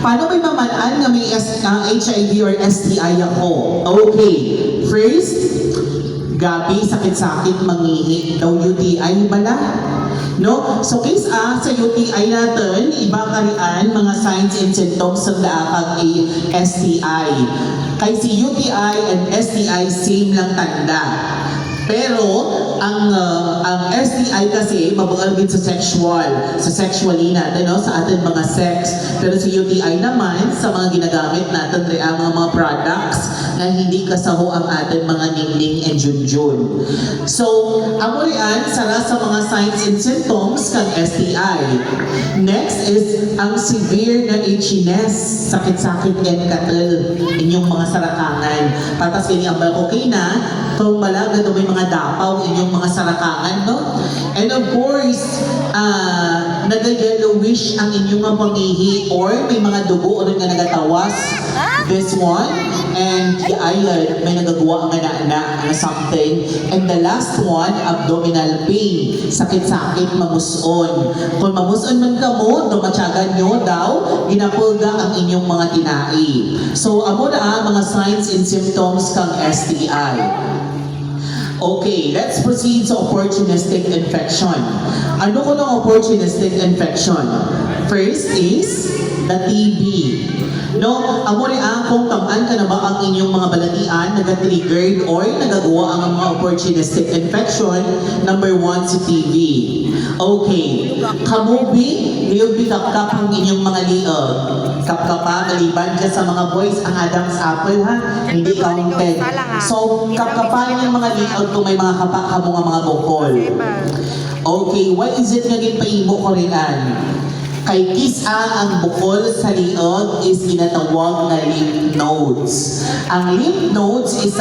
Paano may mamalaan nga may HIV or STI ako? Okay, first, gabi, sakit-sakit, mangihi daw UTI bala. No? So case sa UTI natin, iba karian mga signs and symptoms ng daakang STI. Kay si UTI and STI same lang tanda. Pero ang STI kasi mabugal din sa sexually natin, no? Sa ating mga sex. Pero sa UTI naman sa mga ginagamit natin ang mga products na hindi kasaho ang ating mga ningning and junjun. So, amo riyan sara sa mga signs and symptoms kang STI. Next is ang severe na itchiness, sakit-sakit and katil inyong mga sarakangan. Patas kini ang okay na kung malaga may mga dapaw inyong mga sarakangan, no? And of course, nag-yellowish ang inyong mga pangihi or may mga dugo o nga nagatawas. This one, and the eyelid, may nagagawa ang na something. And the last one, abdominal pain, sakit-sakit, mamuson. Kung mamuson man ka mo, dumatsagan nyo daw, ginapulga ang inyong mga tinai. So, amo na mga signs and symptoms kang STI. Okay, let's proceed sa opportunistic infection. Ano ko ng opportunistic infection? First is the TB. No, amo rin kung tamaan ka na ba ang inyong mga balatian nag-triggered or nagagawa ang mga opportunistic infection. Number 1 si TB. Okay, kamubi, liyog bitap-kap ang inyong mga liog. Kapkapa, maliban ka sa mga boys, ang Adam's apple ha, hindi counted. So, kapkapain yung mga liog kung may mga kapak mo nga mga bukol. Okay, what is it nga ginpaimo ko rin Kay kisa ang bukol sa liog is ginatawag na lymph nodes. Ang lymph nodes is